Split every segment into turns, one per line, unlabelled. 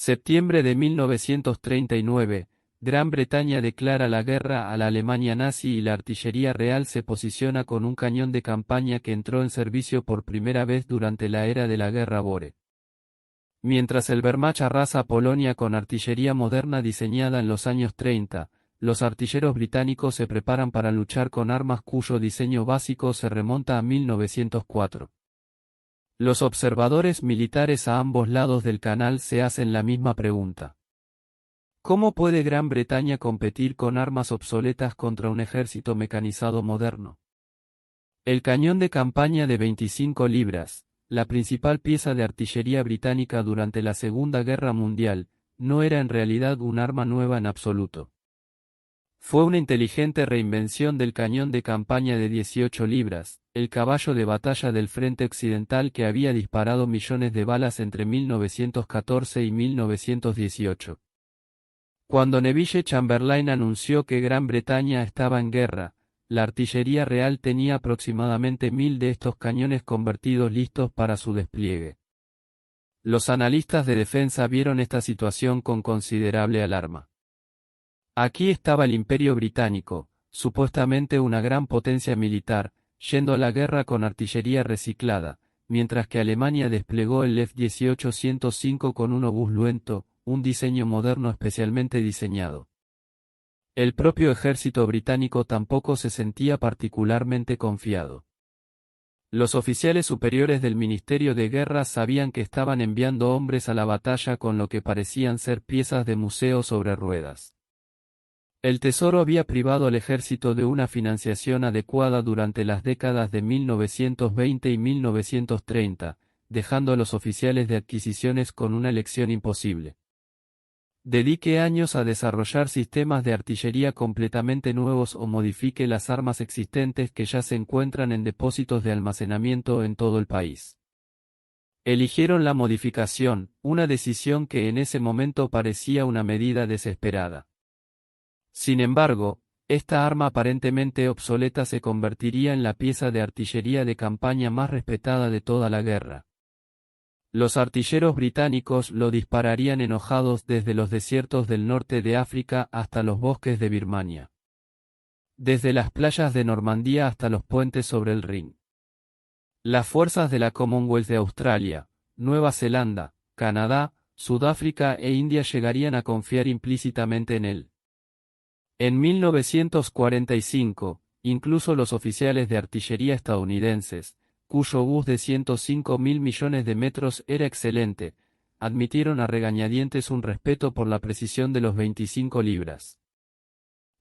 Septiembre de 1939, Gran Bretaña declara la guerra a la Alemania nazi y la artillería real se posiciona con un cañón de campaña que entró en servicio por primera vez durante la era de la Guerra Bóre. Mientras el Wehrmacht arrasa Polonia con artillería moderna diseñada en los años 30, los artilleros británicos se preparan para luchar con armas cuyo diseño básico se remonta a 1904. Los observadores militares a ambos lados del canal se hacen la misma pregunta. ¿Cómo puede Gran Bretaña competir con armas obsoletas contra un ejército mecanizado moderno? El cañón de campaña de 25 libras, la principal pieza de artillería británica durante la Segunda Guerra Mundial, no era en realidad un arma nueva en absoluto. Fue una inteligente reinvención del cañón de campaña de 18 libras, el caballo de batalla del frente occidental que había disparado millones de balas entre 1914 y 1918. Cuando Neville Chamberlain anunció que Gran Bretaña estaba en guerra, la artillería real tenía aproximadamente 1000 de estos cañones convertidos listos para su despliegue. Los analistas de defensa vieron esta situación con considerable alarma. Aquí estaba el Imperio Británico, supuestamente una gran potencia militar, yendo a la guerra con artillería reciclada, mientras que Alemania desplegó el F-18-105 con un obús Luento, un diseño moderno especialmente diseñado. El propio ejército británico tampoco se sentía particularmente confiado. Los oficiales superiores del Ministerio de Guerra sabían que estaban enviando hombres a la batalla con lo que parecían ser piezas de museo sobre ruedas. El Tesoro había privado al ejército de una financiación adecuada durante las décadas de 1920 y 1930, dejando a los oficiales de adquisiciones con una elección imposible. Dedique años a desarrollar sistemas de artillería completamente nuevos o modifique las armas existentes que ya se encuentran en depósitos de almacenamiento en todo el país. Eligieron la modificación, una decisión que en ese momento parecía una medida desesperada. Sin embargo, esta arma aparentemente obsoleta se convertiría en la pieza de artillería de campaña más respetada de toda la guerra. Los artilleros británicos lo dispararían enojados desde los desiertos del norte de África hasta los bosques de Birmania. Desde las playas de Normandía hasta los puentes sobre el Rin. Las fuerzas de la Commonwealth de Australia, Nueva Zelanda, Canadá, Sudáfrica e India llegarían a confiar implícitamente en él. En 1945, incluso los oficiales de artillería estadounidenses, cuyo obús de 105.000 millones de metros era excelente, admitieron a regañadientes un respeto por la precisión de los 25 libras.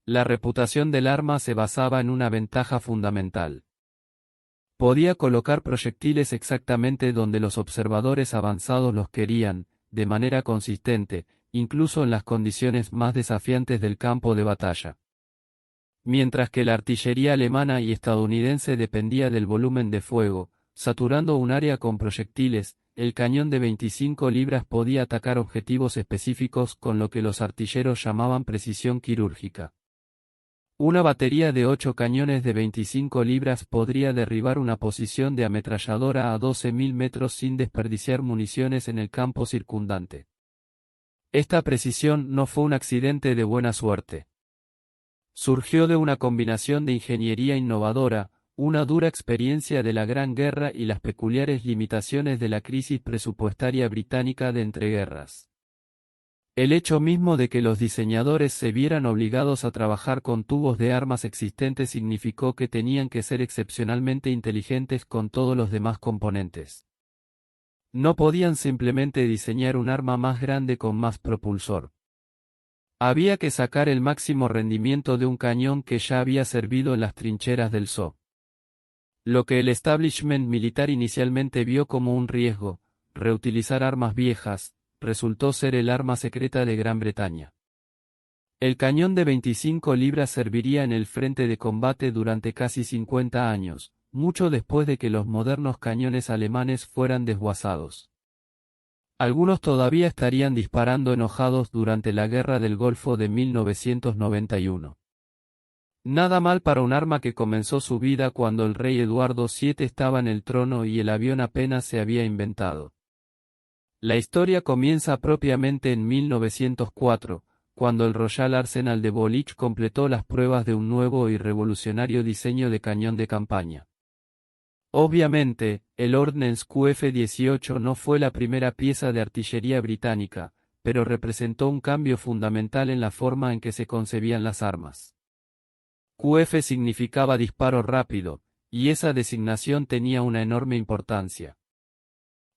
La reputación del arma se basaba en una ventaja fundamental. Podía colocar proyectiles exactamente donde los observadores avanzados los querían, de manera consistente, incluso en las condiciones más desafiantes del campo de batalla. Mientras que la artillería alemana y estadounidense dependía del volumen de fuego, saturando un área con proyectiles, el cañón de 25 libras podía atacar objetivos específicos con lo que los artilleros llamaban precisión quirúrgica. Una batería de 8 cañones de 25 libras podría derribar una posición de ametralladora a 12.000 metros sin desperdiciar municiones en el campo circundante. Esta precisión no fue un accidente de buena suerte. Surgió de una combinación de ingeniería innovadora, una dura experiencia de la Gran Guerra y las peculiares limitaciones de la crisis presupuestaria británica de entreguerras. El hecho mismo de que los diseñadores se vieran obligados a trabajar con tubos de armas existentes significó que tenían que ser excepcionalmente inteligentes con todos los demás componentes. No podían simplemente diseñar un arma más grande con más propulsor. Había que sacar el máximo rendimiento de un cañón que ya había servido en las trincheras del Somme. Lo que el establishment militar inicialmente vio como un riesgo, reutilizar armas viejas, resultó ser el arma secreta de Gran Bretaña. El cañón de 25 libras serviría en el frente de combate durante casi 50 años, mucho después de que los modernos cañones alemanes fueran desguazados. Algunos todavía estarían disparando enojados durante la Guerra del Golfo de 1991. Nada mal para un arma que comenzó su vida cuando el rey Eduardo VII estaba en el trono y el avión apenas se había inventado. La historia comienza propiamente en 1904, cuando el Royal Arsenal de Woolwich completó las pruebas de un nuevo y revolucionario diseño de cañón de campaña. Obviamente, el Ordnance QF-18 no fue la primera pieza de artillería británica, pero representó un cambio fundamental en la forma en que se concebían las armas. QF significaba disparo rápido, y esa designación tenía una enorme importancia.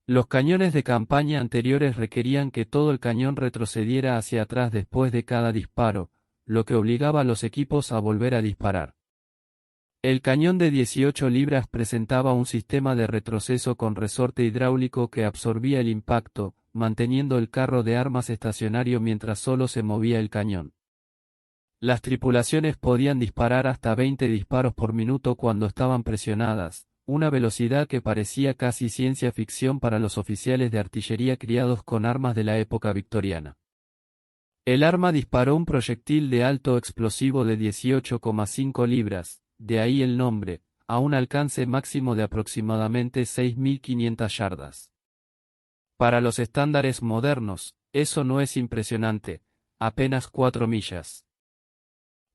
Los cañones de campaña anteriores requerían que todo el cañón retrocediera hacia atrás después de cada disparo, lo que obligaba a los equipos a volver a disparar. El cañón de 18 libras presentaba un sistema de retroceso con resorte hidráulico que absorbía el impacto, manteniendo el carro de armas estacionario mientras solo se movía el cañón. Las tripulaciones podían disparar hasta 20 disparos por minuto cuando estaban presionadas, una velocidad que parecía casi ciencia ficción para los oficiales de artillería criados con armas de la época victoriana. El arma disparó un proyectil de alto explosivo de 18,5 libras, de ahí el nombre, a un alcance máximo de aproximadamente 6.500 yardas. Para los estándares modernos, eso no es impresionante, apenas 4 millas.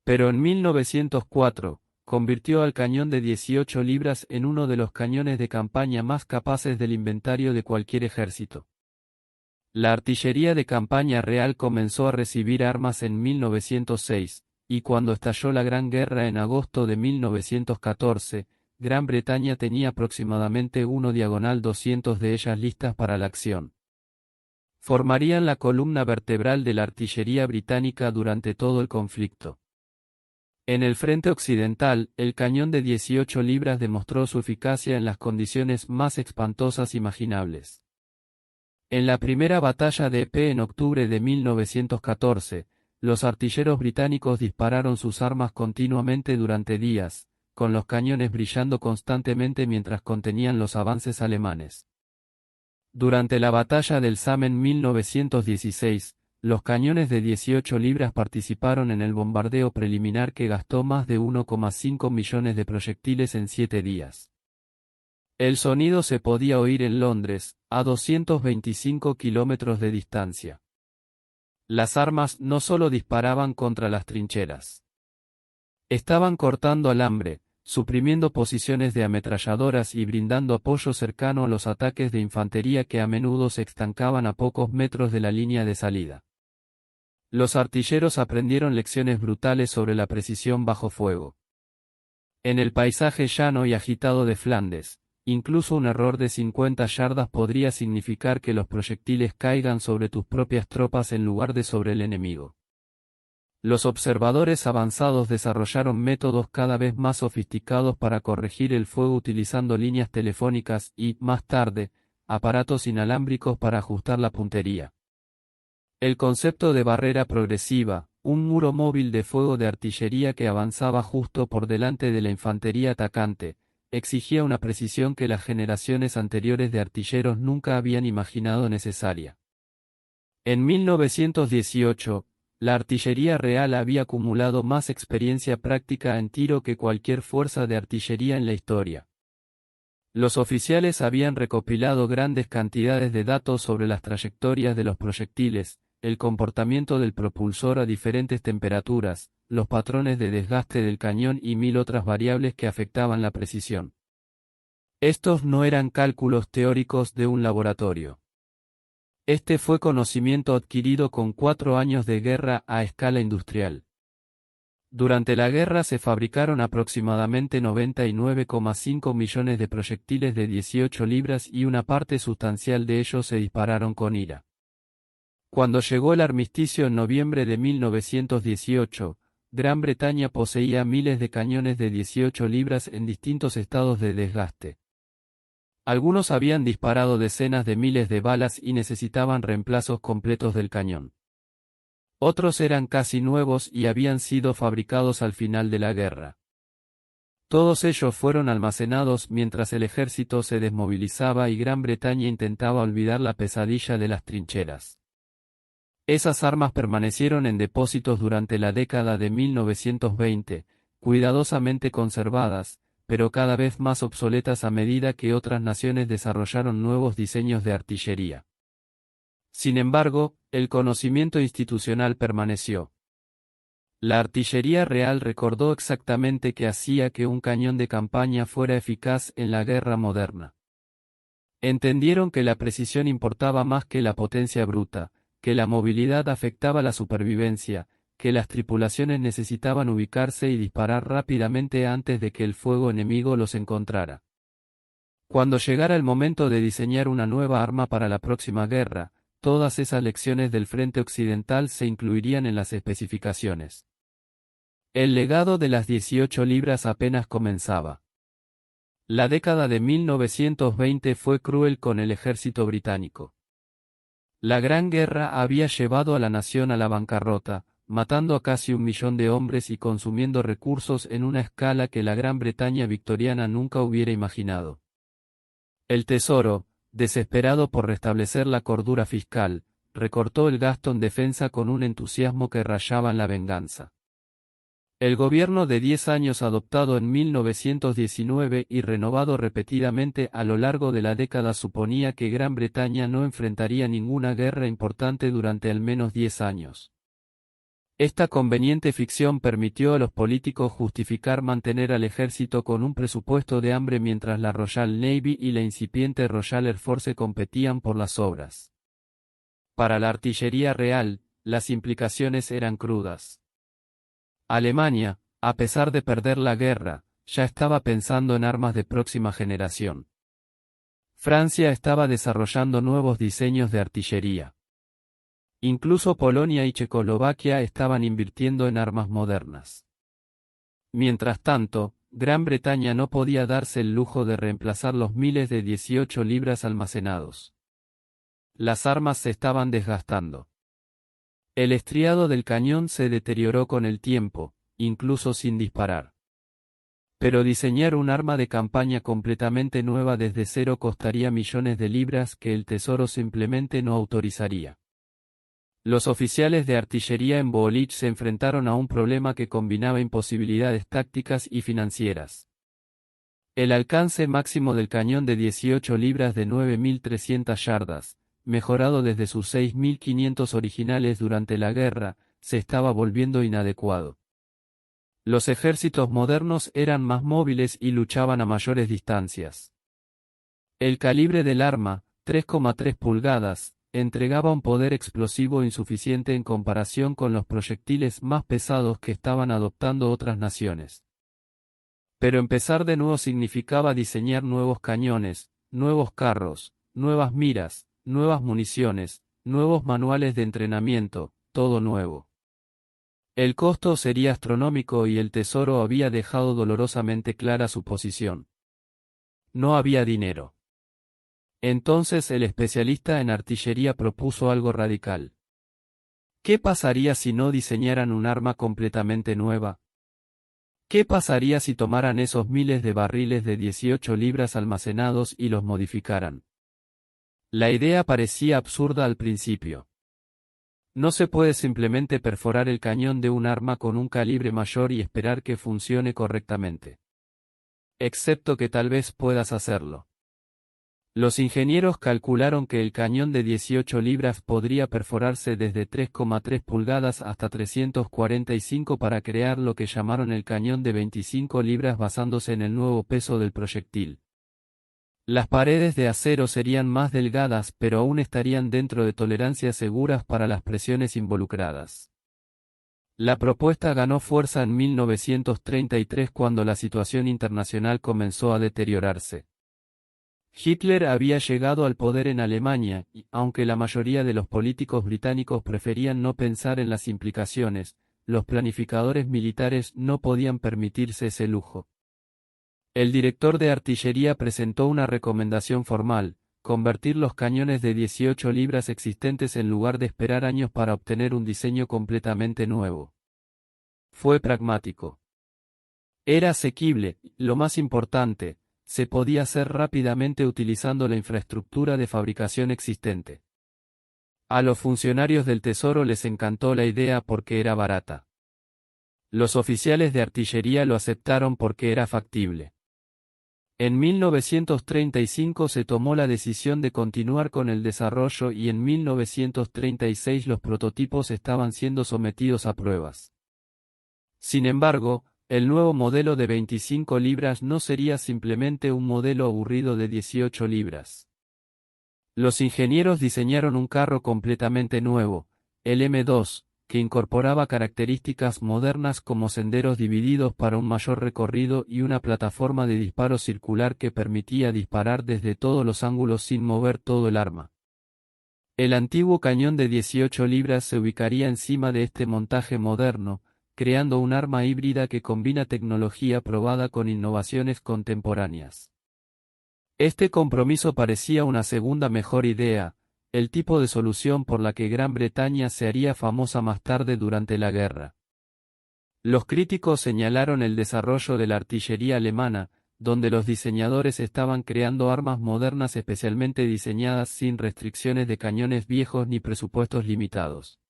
Pero en 1904, convirtió al cañón de 18 libras en uno de los cañones de campaña más capaces del inventario de cualquier ejército. La artillería de campaña real comenzó a recibir armas en 1906, y cuando estalló la Gran Guerra en agosto de 1914, Gran Bretaña tenía aproximadamente 200 de ellas listas para la acción. Formarían la columna vertebral de la artillería británica durante todo el conflicto. En el frente occidental, el cañón de 18 libras demostró su eficacia en las condiciones más espantosas imaginables. En la primera batalla de Ypres en octubre de 1914, los artilleros británicos dispararon sus armas continuamente durante días, con los cañones brillando constantemente mientras contenían los avances alemanes. Durante la batalla del Somme en 1916, los cañones de 18 libras participaron en el bombardeo preliminar que gastó más de 1,5 millones de proyectiles en 7 días. El sonido se podía oír en Londres, a 225 kilómetros de distancia. Las armas no solo disparaban contra las trincheras. Estaban cortando alambre, suprimiendo posiciones de ametralladoras y brindando apoyo cercano a los ataques de infantería que a menudo se estancaban a pocos metros de la línea de salida. Los artilleros aprendieron lecciones brutales sobre la precisión bajo fuego. En el paisaje llano y agitado de Flandes, incluso un error de 50 yardas podría significar que los proyectiles caigan sobre tus propias tropas en lugar de sobre el enemigo. Los observadores avanzados desarrollaron métodos cada vez más sofisticados para corregir el fuego utilizando líneas telefónicas y, más tarde, aparatos inalámbricos para ajustar la puntería. El concepto de barrera progresiva, un muro móvil de fuego de artillería que avanzaba justo por delante de la infantería atacante, exigía una precisión que las generaciones anteriores de artilleros nunca habían imaginado necesaria. En 1918, la artillería real había acumulado más experiencia práctica en tiro que cualquier fuerza de artillería en la historia. Los oficiales habían recopilado grandes cantidades de datos sobre las trayectorias de los proyectiles, el comportamiento del propulsor a diferentes temperaturas, los patrones de desgaste del cañón y 1000 otras variables que afectaban la precisión. Estos no eran cálculos teóricos de un laboratorio. Este fue conocimiento adquirido con 4 años de guerra a escala industrial. Durante la guerra se fabricaron aproximadamente 99,5 millones de proyectiles de 18 libras y una parte sustancial de ellos se dispararon con ira. Cuando llegó el armisticio en noviembre de 1918, Gran Bretaña poseía miles de cañones de 18 libras en distintos estados de desgaste. Algunos habían disparado decenas de miles de balas y necesitaban reemplazos completos del cañón. Otros eran casi nuevos y habían sido fabricados al final de la guerra. Todos ellos fueron almacenados mientras el ejército se desmovilizaba y Gran Bretaña intentaba olvidar la pesadilla de las trincheras. Esas armas permanecieron en depósitos durante la década de 1920, cuidadosamente conservadas, pero cada vez más obsoletas a medida que otras naciones desarrollaron nuevos diseños de artillería. Sin embargo, el conocimiento institucional permaneció. La artillería real recordó exactamente qué hacía que un cañón de campaña fuera eficaz en la guerra moderna. Entendieron que la precisión importaba más que la potencia bruta, que la movilidad afectaba la supervivencia, que las tripulaciones necesitaban ubicarse y disparar rápidamente antes de que el fuego enemigo los encontrara. Cuando llegara el momento de diseñar una nueva arma para la próxima guerra, todas esas lecciones del frente occidental se incluirían en las especificaciones. El legado de las 18 libras apenas comenzaba. La década de 1920 fue cruel con el ejército británico. La Gran Guerra había llevado a la nación a la bancarrota, matando a casi 1 millón de hombres y consumiendo recursos en una escala que la Gran Bretaña victoriana nunca hubiera imaginado. El Tesoro, desesperado por restablecer la cordura fiscal, recortó el gasto en defensa con un entusiasmo que rayaba en la venganza. El gobierno de 10 años adoptado en 1919 y renovado repetidamente a lo largo de la década suponía que Gran Bretaña no enfrentaría ninguna guerra importante durante al menos 10 años. Esta conveniente ficción permitió a los políticos justificar mantener al ejército con un presupuesto de hambre mientras la Royal Navy y la incipiente Royal Air Force competían por las obras. Para la artillería real, las implicaciones eran crudas. Alemania, a pesar de perder la guerra, ya estaba pensando en armas de próxima generación. Francia estaba desarrollando nuevos diseños de artillería. Incluso Polonia y Checoslovaquia estaban invirtiendo en armas modernas. Mientras tanto, Gran Bretaña no podía darse el lujo de reemplazar los miles de 18 libras almacenados. Las armas se estaban desgastando. El estriado del cañón se deterioró con el tiempo, incluso sin disparar. Pero diseñar un arma de campaña completamente nueva desde cero costaría millones de libras que el Tesoro simplemente no autorizaría. Los oficiales de artillería en Woolwich se enfrentaron a un problema que combinaba imposibilidades tácticas y financieras. El alcance máximo del cañón de 18 libras de 9.300 yardas, mejorado desde sus 6.500 originales durante la guerra, se estaba volviendo inadecuado. Los ejércitos modernos eran más móviles y luchaban a mayores distancias. El calibre del arma, 3,3 pulgadas, entregaba un poder explosivo insuficiente en comparación con los proyectiles más pesados que estaban adoptando otras naciones. Pero empezar de nuevo significaba diseñar nuevos cañones, nuevos carros, nuevas miras, nuevas municiones, nuevos manuales de entrenamiento, todo nuevo. El costo sería astronómico y el Tesoro había dejado dolorosamente clara su posición. No había dinero. Entonces el especialista en artillería propuso algo radical. ¿Qué pasaría si no diseñaran un arma completamente nueva? ¿Qué pasaría si tomaran esos miles de barriles de 18 libras almacenados y los modificaran? La idea parecía absurda al principio. No se puede simplemente perforar el cañón de un arma con un calibre mayor y esperar que funcione correctamente. Excepto que tal vez puedas hacerlo. Los ingenieros calcularon que el cañón de 18 libras podría perforarse desde 3,3 pulgadas hasta 345 para crear lo que llamaron el cañón de 25 libras basándose en el nuevo peso del proyectil. Las paredes de acero serían más delgadas pero aún estarían dentro de tolerancias seguras para las presiones involucradas. La propuesta ganó fuerza en 1933 cuando la situación internacional comenzó a deteriorarse. Hitler había llegado al poder en Alemania y, aunque la mayoría de los políticos británicos preferían no pensar en las implicaciones, los planificadores militares no podían permitirse ese lujo. El director de artillería presentó una recomendación formal: convertir los cañones de 18 libras existentes en lugar de esperar años para obtener un diseño completamente nuevo. Fue pragmático. Era asequible, lo más importante, se podía hacer rápidamente utilizando la infraestructura de fabricación existente. A los funcionarios del Tesoro les encantó la idea porque era barata. Los oficiales de artillería lo aceptaron porque era factible. En 1935 se tomó la decisión de continuar con el desarrollo y en 1936 los prototipos estaban siendo sometidos a pruebas. Sin embargo, el nuevo modelo de 25 libras no sería simplemente un modelo aburrido de 18 libras. Los ingenieros diseñaron un carro completamente nuevo, el M2, que incorporaba características modernas como senderos divididos para un mayor recorrido y una plataforma de disparo circular que permitía disparar desde todos los ángulos sin mover todo el arma. El antiguo cañón de 18 libras se ubicaría encima de este montaje moderno, creando un arma híbrida que combina tecnología probada con innovaciones contemporáneas. Este compromiso parecía una segunda mejor idea, el tipo de solución por la que Gran Bretaña se haría famosa más tarde durante la guerra. Los críticos señalaron el desarrollo de la artillería alemana, donde los diseñadores estaban creando armas modernas especialmente diseñadas sin restricciones de cañones viejos ni presupuestos limitados.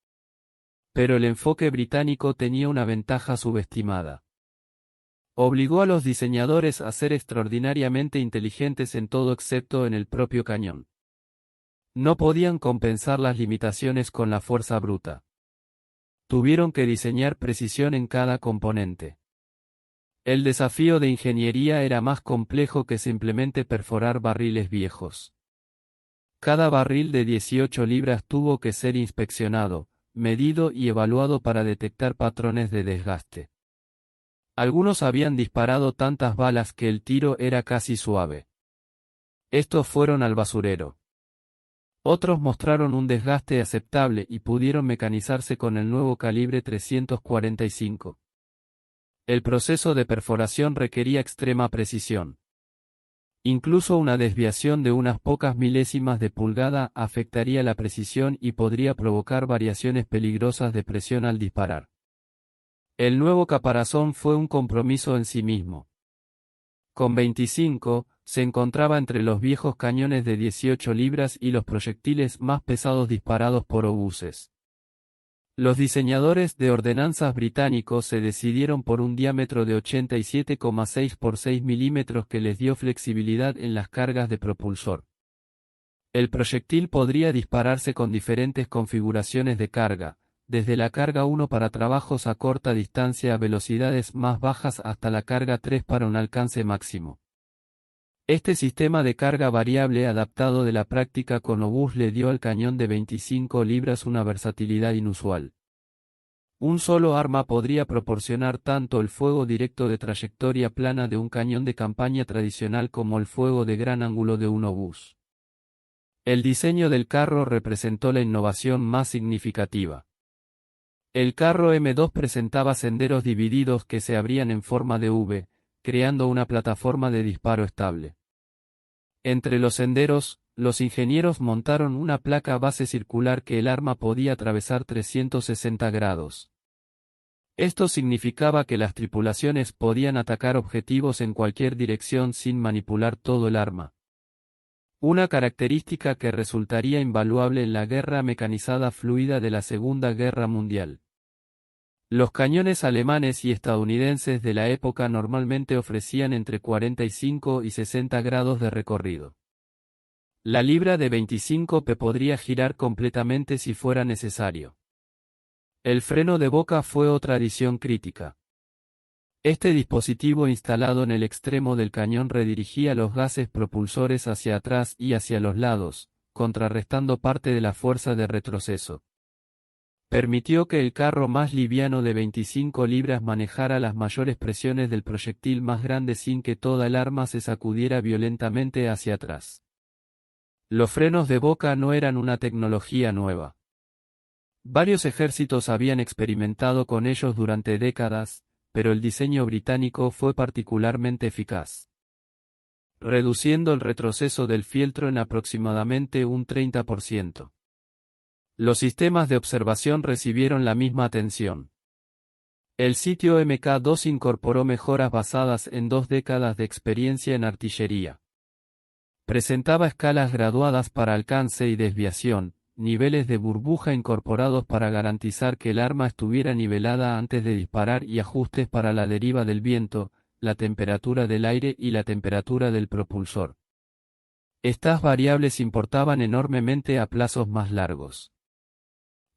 Pero el enfoque británico tenía una ventaja subestimada. Obligó a los diseñadores a ser extraordinariamente inteligentes en todo excepto en el propio cañón. No podían compensar las limitaciones con la fuerza bruta. Tuvieron que diseñar precisión en cada componente. El desafío de ingeniería era más complejo que simplemente perforar barriles viejos. Cada barril de 18 libras tuvo que ser inspeccionado, medido y evaluado para detectar patrones de desgaste. Algunos habían disparado tantas balas que el tiro era casi suave. Estos fueron al basurero. Otros mostraron un desgaste aceptable y pudieron mecanizarse con el nuevo calibre 345. El proceso de perforación requería extrema precisión. Incluso una desviación de unas pocas milésimas de pulgada afectaría la precisión y podría provocar variaciones peligrosas de presión al disparar. El nuevo caparazón fue un compromiso en sí mismo. Con 25, se encontraba entre los viejos cañones de 18 libras y los proyectiles más pesados disparados por obuses. Los diseñadores de ordenanzas británicos se decidieron por un diámetro de 87,6 por 6 milímetros que les dio flexibilidad en las cargas de propulsor. El proyectil podría dispararse con diferentes configuraciones de carga, desde la carga 1 para trabajos a corta distancia a velocidades más bajas hasta la carga 3 para un alcance máximo. Este sistema de carga variable adaptado de la práctica con obús le dio al cañón de 25 libras una versatilidad inusual. Un solo arma podría proporcionar tanto el fuego directo de trayectoria plana de un cañón de campaña tradicional como el fuego de gran ángulo de un obús. El diseño del carro representó la innovación más significativa. El carro M2 presentaba senderos divididos que se abrían en forma de V, creando una plataforma de disparo estable. Entre los senderos, los ingenieros montaron una placa base circular que el arma podía atravesar 360 grados. Esto significaba que las tripulaciones podían atacar objetivos en cualquier dirección sin manipular todo el arma. Una característica que resultaría invaluable en la guerra mecanizada fluida de la Segunda Guerra Mundial. Los cañones alemanes y estadounidenses de la época normalmente ofrecían entre 45 y 60 grados de recorrido. La libra de 25 p podría girar completamente si fuera necesario. El freno de boca fue otra adición crítica. Este dispositivo instalado en el extremo del cañón redirigía los gases propulsores hacia atrás y hacia los lados, contrarrestando parte de la fuerza de retroceso. Permitió que el carro más liviano de 25 libras manejara las mayores presiones del proyectil más grande sin que toda el arma se sacudiera violentamente hacia atrás. Los frenos de boca no eran una tecnología nueva. Varios ejércitos habían experimentado con ellos durante décadas, pero el diseño británico fue particularmente eficaz, reduciendo el retroceso del fieltro en aproximadamente un 30%. Los sistemas de observación recibieron la misma atención. El sitio Mk2 incorporó mejoras basadas en 2 décadas de experiencia en artillería. Presentaba escalas graduadas para alcance y desviación, niveles de burbuja incorporados para garantizar que el arma estuviera nivelada antes de disparar y ajustes para la deriva del viento, la temperatura del aire y la temperatura del propulsor. Estas variables importaban enormemente a plazos más largos.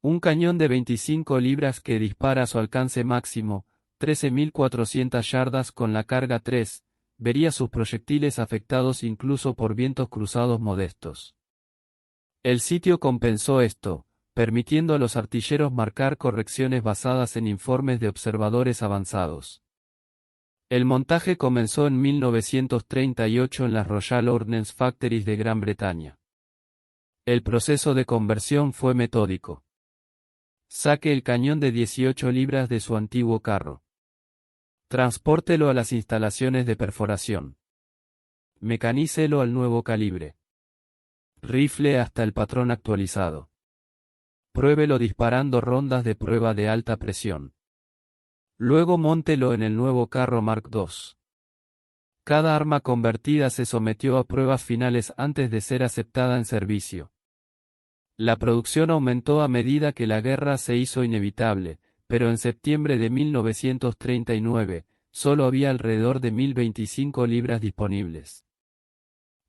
Un cañón de 25 libras que dispara a su alcance máximo, 13.400 yardas con la carga 3, vería sus proyectiles afectados incluso por vientos cruzados modestos. El sitio compensó esto, permitiendo a los artilleros marcar correcciones basadas en informes de observadores avanzados. El montaje comenzó en 1938 en las Royal Ordnance Factories de Gran Bretaña. El proceso de conversión fue metódico. Saque el cañón de 18 libras de su antiguo carro. Transpórtelo a las instalaciones de perforación. Mecanícelo al nuevo calibre. Rifle hasta el patrón actualizado. Pruébelo disparando rondas de prueba de alta presión. Luego móntelo en el nuevo carro Mark II. Cada arma convertida se sometió a pruebas finales antes de ser aceptada en servicio. La producción aumentó a medida que la guerra se hizo inevitable, pero en septiembre de 1939, solo había alrededor de 1.025 libras disponibles.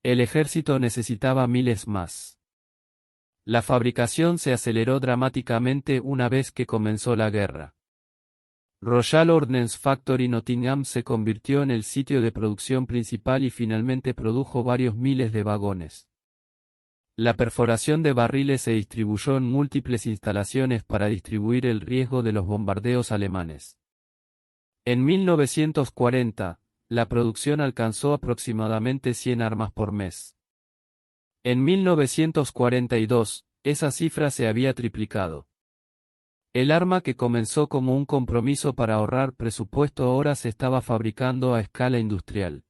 El ejército necesitaba miles más. La fabricación se aceleró dramáticamente una vez que comenzó la guerra. Royal Ordnance Factory Nottingham se convirtió en el sitio de producción principal y finalmente produjo varios miles de vagones. La perforación de barriles se distribuyó en múltiples instalaciones para distribuir el riesgo de los bombardeos alemanes. En 1940, la producción alcanzó aproximadamente 100 armas por mes. En 1942, esa cifra se había triplicado. El arma que comenzó como un compromiso para ahorrar presupuesto ahora se estaba fabricando a escala industrial.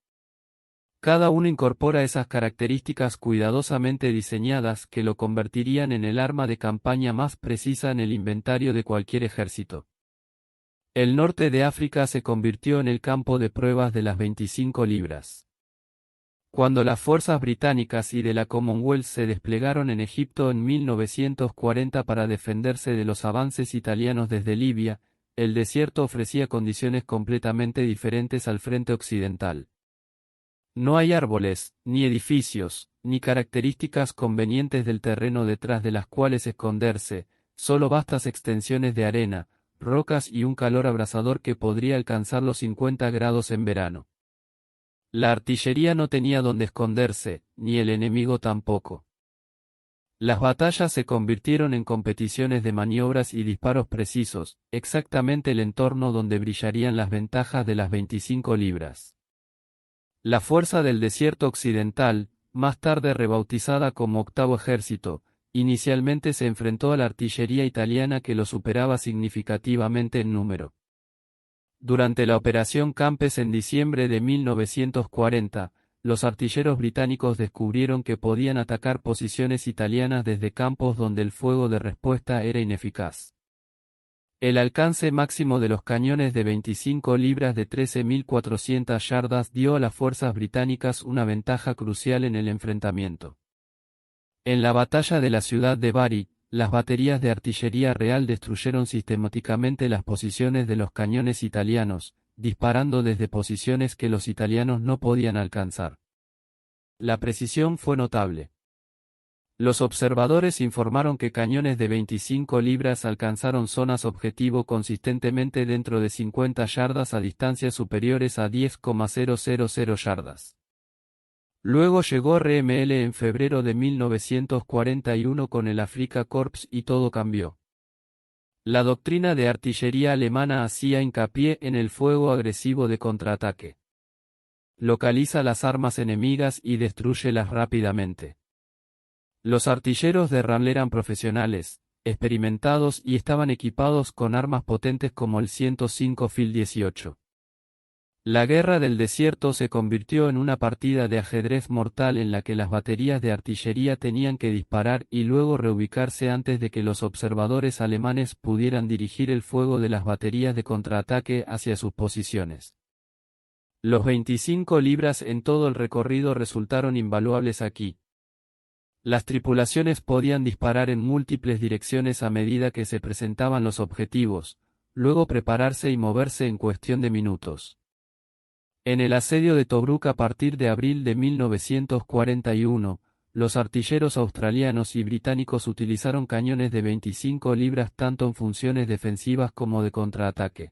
Cada uno incorpora esas características cuidadosamente diseñadas que lo convertirían en el arma de campaña más precisa en el inventario de cualquier ejército. El norte de África se convirtió en el campo de pruebas de las 25 libras. Cuando las fuerzas británicas y de la Commonwealth se desplegaron en Egipto en 1940 para defenderse de los avances italianos desde Libia, el desierto ofrecía condiciones completamente diferentes al frente occidental. No hay árboles, ni edificios, ni características convenientes del terreno detrás de las cuales esconderse, solo vastas extensiones de arena, rocas y un calor abrasador que podría alcanzar los 50 grados en verano. La artillería no tenía donde esconderse, ni el enemigo tampoco. Las batallas se convirtieron en competiciones de maniobras y disparos precisos, exactamente el entorno donde brillarían las ventajas de las 25 libras. La fuerza del desierto occidental, más tarde rebautizada como Octavo Ejército, inicialmente se enfrentó a la artillería italiana que lo superaba significativamente en número. Durante la Operación Campes en diciembre de 1940, los artilleros británicos descubrieron que podían atacar posiciones italianas desde campos donde el fuego de respuesta era ineficaz. El alcance máximo de los cañones de 25 libras de 13.400 yardas dio a las fuerzas británicas una ventaja crucial en el enfrentamiento. En la batalla de la ciudad de Bari, las baterías de artillería real destruyeron sistemáticamente las posiciones de los cañones italianos, disparando desde posiciones que los italianos no podían alcanzar. La precisión fue notable. Los observadores informaron que cañones de 25 libras alcanzaron zonas objetivo consistentemente dentro de 50 yardas a distancias superiores a 10,000 yardas. Luego llegó RML en febrero de 1941 con el Afrika Korps y todo cambió. La doctrina de artillería alemana hacía hincapié en el fuego agresivo de contraataque. Localiza las armas enemigas y destrúyelas rápidamente. Los artilleros de RAML eran profesionales, experimentados y estaban equipados con armas potentes como el 105 Fil 18. La guerra del desierto se convirtió en una partida de ajedrez mortal en la que las baterías de artillería tenían que disparar y luego reubicarse antes de que los observadores alemanes pudieran dirigir el fuego de las baterías de contraataque hacia sus posiciones. Los 25 libras en todo el recorrido resultaron invaluables aquí. Las tripulaciones podían disparar en múltiples direcciones a medida que se presentaban los objetivos, luego prepararse y moverse en cuestión de minutos. En el asedio de Tobruk a partir de abril de 1941, los artilleros australianos y británicos utilizaron cañones de 25 libras tanto en funciones defensivas como de contraataque.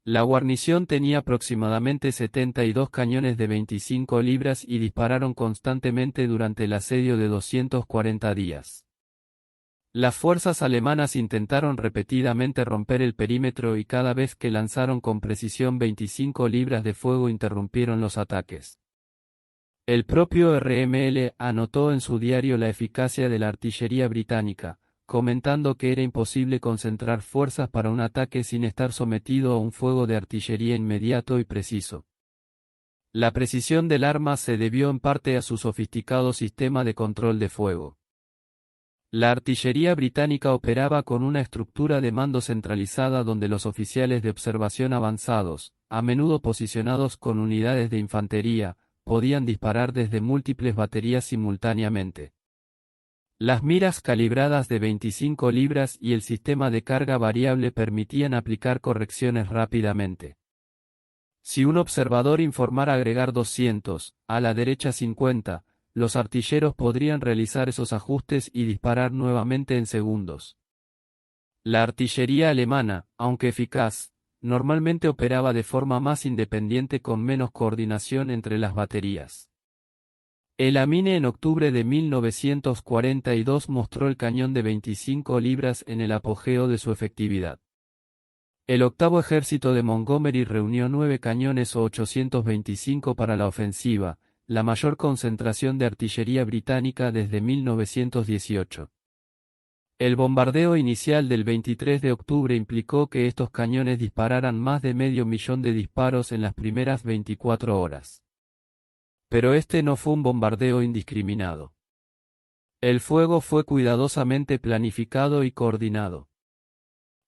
La guarnición tenía aproximadamente 72 cañones de 25 libras y dispararon constantemente durante el asedio de 240 días. Las fuerzas alemanas intentaron repetidamente romper el perímetro y cada vez que lanzaron con precisión 25 libras de fuego interrumpieron los ataques. El propio RML anotó en su diario la eficacia de la artillería británica, comentando que era imposible concentrar fuerzas para un ataque sin estar sometido a un fuego de artillería inmediato y preciso. La precisión del arma se debió en parte a su sofisticado sistema de control de fuego. La artillería británica operaba con una estructura de mando centralizada donde los oficiales de observación avanzados, a menudo posicionados con unidades de infantería, podían disparar desde múltiples baterías simultáneamente. Las miras calibradas de 25 libras y el sistema de carga variable permitían aplicar correcciones rápidamente. Si un observador informara agregar 200, a la derecha 50, los artilleros podrían realizar esos ajustes y disparar nuevamente en segundos. La artillería alemana, aunque eficaz, normalmente operaba de forma más independiente con menos coordinación entre las baterías. El Amine en octubre de 1942 mostró el cañón de 25 libras en el apogeo de su efectividad. El octavo ejército de Montgomery reunió 9 cañones o 825 para la ofensiva, la mayor concentración de artillería británica desde 1918. El bombardeo inicial del 23 de octubre implicó que estos cañones dispararan más de 500.000 de disparos en las primeras 24 horas. Pero este no fue un bombardeo indiscriminado. El fuego fue cuidadosamente planificado y coordinado.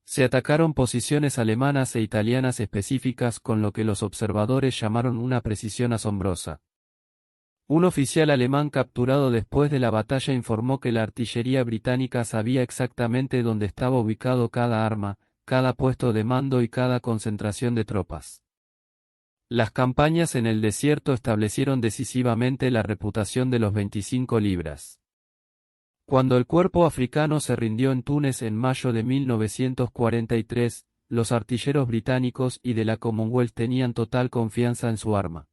Se atacaron posiciones alemanas e italianas específicas con lo que los observadores llamaron una precisión asombrosa. Un oficial alemán capturado después de la batalla informó que la artillería británica sabía exactamente dónde estaba ubicado cada arma, cada puesto de mando y cada concentración de tropas. Las campañas en el desierto establecieron decisivamente la reputación de los 25 libras. Cuando el cuerpo africano se rindió en Túnez en mayo de 1943, los artilleros británicos y de la Commonwealth tenían total confianza en su arma.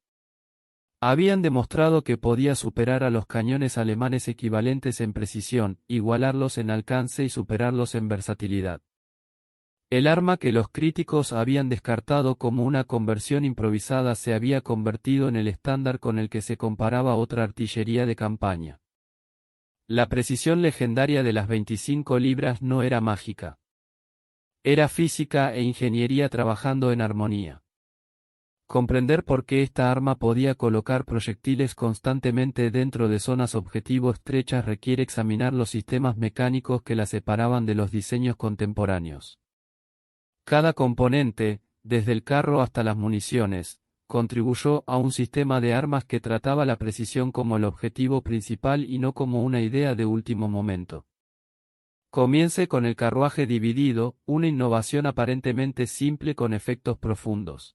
Habían demostrado que podía superar a los cañones alemanes equivalentes en precisión, igualarlos en alcance y superarlos en versatilidad. El arma que los críticos habían descartado como una conversión improvisada se había convertido en el estándar con el que se comparaba otra artillería de campaña. La precisión legendaria de las 25 libras no era mágica. Era física e ingeniería trabajando en armonía. Comprender por qué esta arma podía colocar proyectiles constantemente dentro de zonas objetivo estrechas requiere examinar los sistemas mecánicos que la separaban de los diseños contemporáneos. Cada componente, desde el carro hasta las municiones, contribuyó a un sistema de armas que trataba la precisión como el objetivo principal y no como una idea de último momento. Comience con el carruaje dividido, una innovación aparentemente simple con efectos profundos.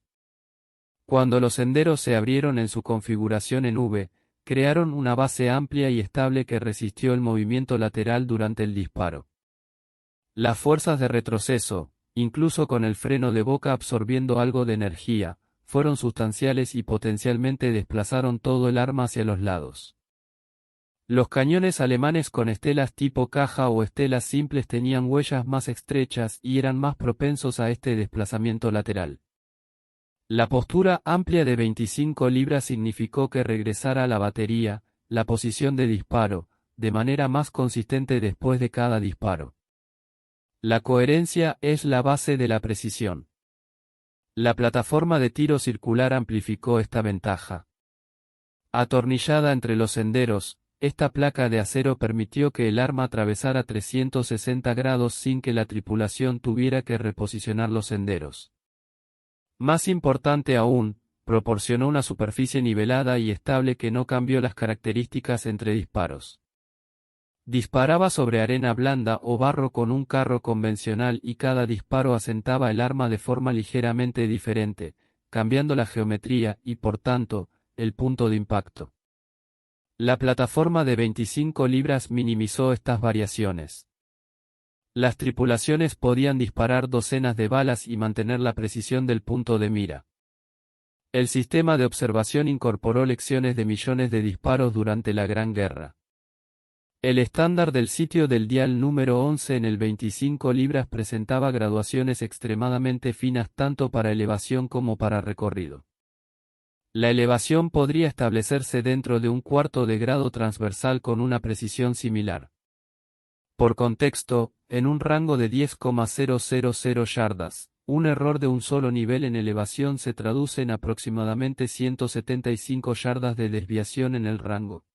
Cuando los senderos se abrieron en su configuración en V, crearon una base amplia y estable que resistió el movimiento lateral durante el disparo. Las fuerzas de retroceso, incluso con el freno de boca absorbiendo algo de energía, fueron sustanciales y potencialmente desplazaron todo el arma hacia los lados. Los cañones alemanes con estelas tipo caja o estelas simples tenían huellas más estrechas y eran más propensos a este desplazamiento lateral. La postura amplia de 25 libras significó que regresara a la batería, la posición de disparo, de manera más consistente después de cada disparo. La coherencia es la base de la precisión. La plataforma de tiro circular amplificó esta ventaja. Atornillada entre los senderos, esta placa de acero permitió que el arma atravesara 360 grados sin que la tripulación tuviera que reposicionar los senderos. Más importante aún, proporcionó una superficie nivelada y estable que no cambió las características entre disparos. Disparaba sobre arena blanda o barro con un carro convencional y cada disparo asentaba el arma de forma ligeramente diferente, cambiando la geometría y, por tanto, el punto de impacto. La plataforma de 25 libras minimizó estas variaciones. Las tripulaciones podían disparar docenas de balas y mantener la precisión del punto de mira. El sistema de observación incorporó lecciones de millones de disparos durante la Gran Guerra. El estándar del sitio del dial número 11 en el 25 libras presentaba graduaciones extremadamente finas tanto para elevación como para recorrido. La elevación podría establecerse dentro de un cuarto de grado transversal con una precisión similar. Por contexto, en un rango de 10,000 yardas, un error de un solo nivel en elevación se traduce en aproximadamente 175 yardas de desviación en el rango.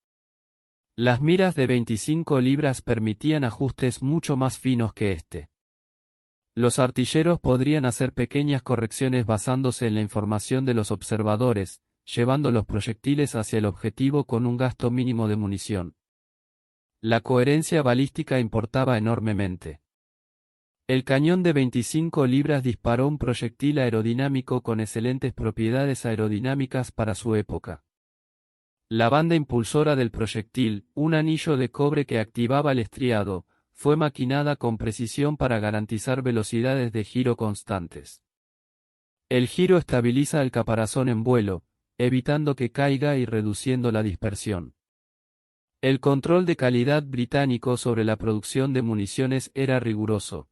Las miras de 25 libras permitían ajustes mucho más finos que este. Los artilleros podrían hacer pequeñas correcciones basándose en la información de los observadores, llevando los proyectiles hacia el objetivo con un gasto mínimo de munición. La coherencia balística importaba enormemente. El cañón de 25 libras disparó un proyectil aerodinámico con excelentes propiedades aerodinámicas para su época. La banda impulsora del proyectil, un anillo de cobre que activaba el estriado, fue maquinada con precisión para garantizar velocidades de giro constantes. El giro estabiliza el caparazón en vuelo, evitando que caiga y reduciendo la dispersión. El control de calidad británico sobre la producción de municiones era riguroso.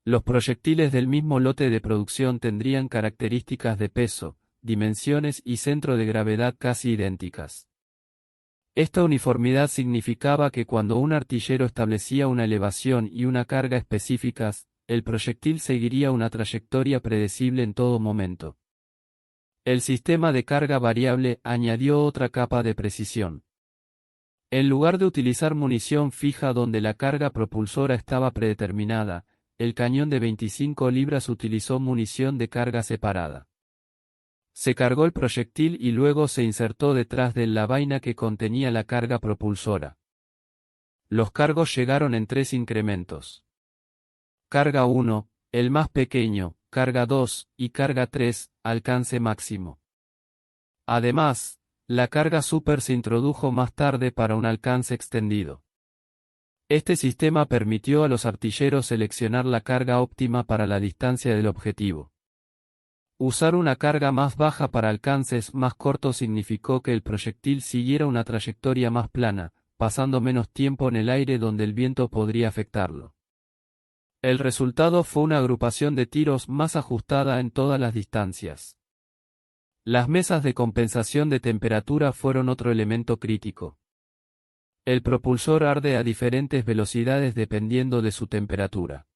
Los proyectiles del mismo lote de producción tendrían características de peso, dimensiones y centro de gravedad casi idénticas. Esta uniformidad significaba que cuando un artillero establecía una elevación y una carga específicas, el proyectil seguiría una trayectoria predecible en todo momento. El sistema de carga variable añadió otra capa de precisión. En lugar de utilizar munición fija donde la carga propulsora estaba predeterminada, el cañón de 25 libras utilizó munición de carga separada. Se cargó el proyectil y luego se insertó detrás de la vaina que contenía la carga propulsora. Los cargos llegaron en 3 incrementos. Carga 1, el más pequeño, carga 2 y carga 3, alcance máximo. Además, la carga super se introdujo más tarde para un alcance extendido. Este sistema permitió a los artilleros seleccionar la carga óptima para la distancia del objetivo. Usar una carga más baja para alcances más cortos significó que el proyectil siguiera una trayectoria más plana, pasando menos tiempo en el aire donde el viento podría afectarlo. El resultado fue una agrupación de tiros más ajustada en todas las distancias. Las mesas de compensación de temperatura fueron otro elemento crítico. El propulsor arde a diferentes velocidades dependiendo de su temperatura.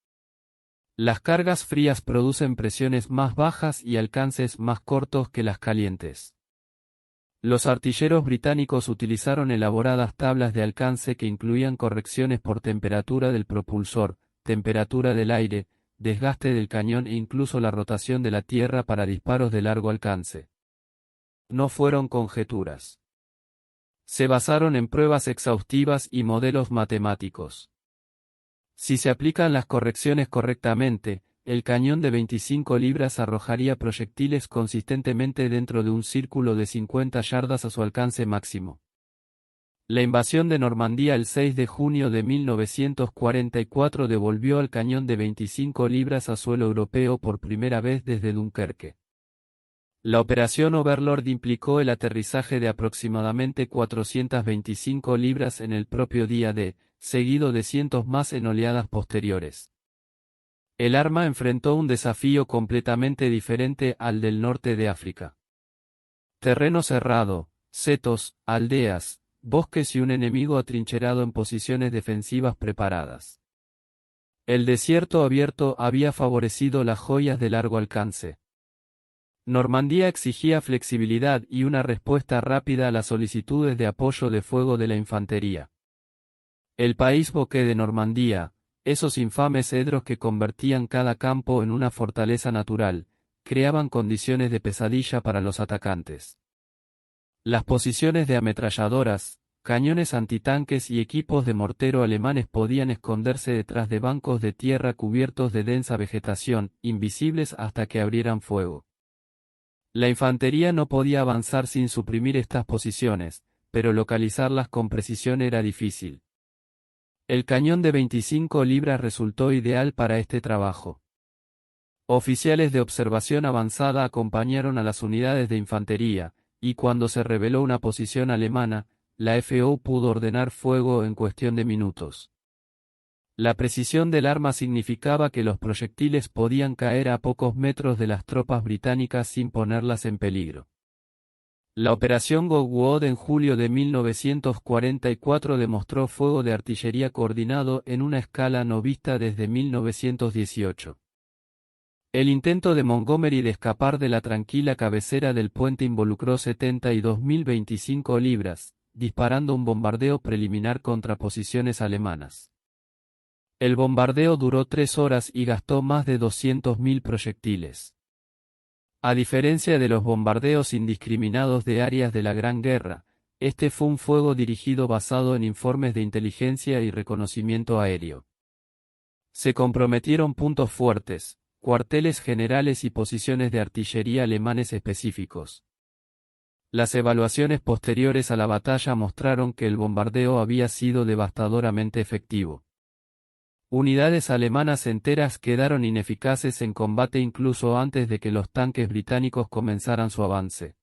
Las cargas frías producen presiones más bajas y alcances más cortos que las calientes. Los artilleros británicos utilizaron elaboradas tablas de alcance que incluían correcciones por temperatura del propulsor, temperatura del aire, desgaste del cañón e incluso la rotación de la tierra para disparos de largo alcance. No fueron conjeturas. Se basaron en pruebas exhaustivas y modelos matemáticos. Si se aplican las correcciones correctamente, el cañón de 25 libras arrojaría proyectiles consistentemente dentro de un círculo de 50 yardas a su alcance máximo. La invasión de Normandía el 6 de junio de 1944 devolvió al cañón de 25 libras a suelo europeo por primera vez desde Dunkerque. La operación Overlord implicó el aterrizaje de aproximadamente 425 libras en el propio día D, seguido de cientos más en oleadas posteriores. El arma enfrentó un desafío completamente diferente al del norte de África. Terreno cerrado, setos, aldeas, bosques y un enemigo atrincherado en posiciones defensivas preparadas. El desierto abierto había favorecido las joyas de largo alcance. Normandía exigía flexibilidad y una respuesta rápida a las solicitudes de apoyo de fuego de la infantería. El país Bosque de Normandía, esos infames cedros que convertían cada campo en una fortaleza natural, creaban condiciones de pesadilla para los atacantes. Las posiciones de ametralladoras, cañones antitanques y equipos de mortero alemanes podían esconderse detrás de bancos de tierra cubiertos de densa vegetación, invisibles hasta que abrieran fuego. La infantería no podía avanzar sin suprimir estas posiciones, pero localizarlas con precisión era difícil. El cañón de 25 libras resultó ideal para este trabajo. Oficiales de observación avanzada acompañaron a las unidades de infantería, y cuando se reveló una posición alemana, la FO pudo ordenar fuego en cuestión de minutos. La precisión del arma significaba que los proyectiles podían caer a pocos metros de las tropas británicas sin ponerlas en peligro. La operación Gogwood en julio de 1944 demostró fuego de artillería coordinado en una escala no vista desde 1918. El intento de Montgomery de escapar de la tranquila cabecera del puente involucró 72.025 libras, disparando un bombardeo preliminar contra posiciones alemanas. El bombardeo duró 3 horas y gastó más de 200.000 proyectiles. A diferencia de los bombardeos indiscriminados de áreas de la Gran Guerra, este fue un fuego dirigido basado en informes de inteligencia y reconocimiento aéreo. Se comprometieron puntos fuertes, cuarteles generales y posiciones de artillería alemanes específicos. Las evaluaciones posteriores a la batalla mostraron que el bombardeo había sido devastadoramente efectivo. Unidades alemanas enteras quedaron ineficaces en combate incluso antes de que los tanques británicos comenzaran su avance.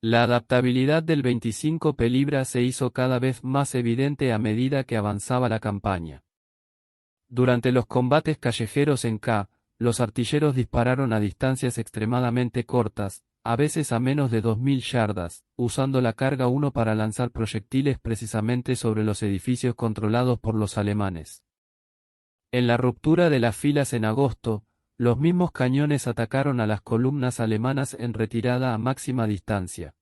La adaptabilidad del 25 Libra se hizo cada vez más evidente a medida que avanzaba la campaña. Durante los combates callejeros en K, los artilleros dispararon a distancias extremadamente cortas, a veces a menos de 2.000 yardas, usando la carga 1 para lanzar proyectiles precisamente sobre los edificios controlados por los alemanes. En la ruptura de las filas en agosto, los mismos cañones atacaron a las columnas alemanas en retirada a máxima distancia.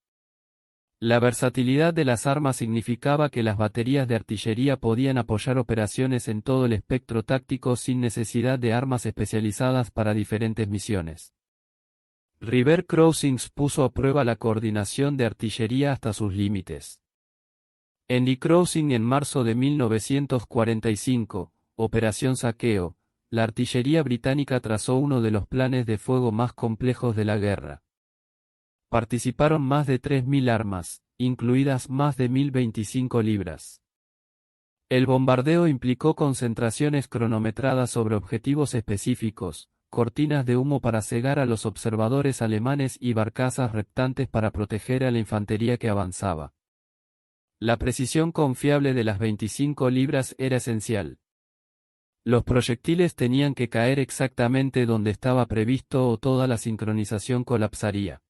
La versatilidad de las armas significaba que las baterías de artillería podían apoyar operaciones en todo el espectro táctico sin necesidad de armas especializadas para diferentes misiones. River Crossings puso a prueba la coordinación de artillería hasta sus límites. En Lee Crossing en marzo de 1945, Operación Saqueo, la artillería británica trazó uno de los planes de fuego más complejos de la guerra. Participaron más de 3.000 armas, incluidas más de 1.025 libras. El bombardeo implicó concentraciones cronometradas sobre objetivos específicos, cortinas de humo para cegar a los observadores alemanes y barcazas reptantes para proteger a la infantería que avanzaba. La precisión confiable de las 25 libras era esencial. Los proyectiles tenían que caer exactamente donde estaba previsto o toda la sincronización colapsaría.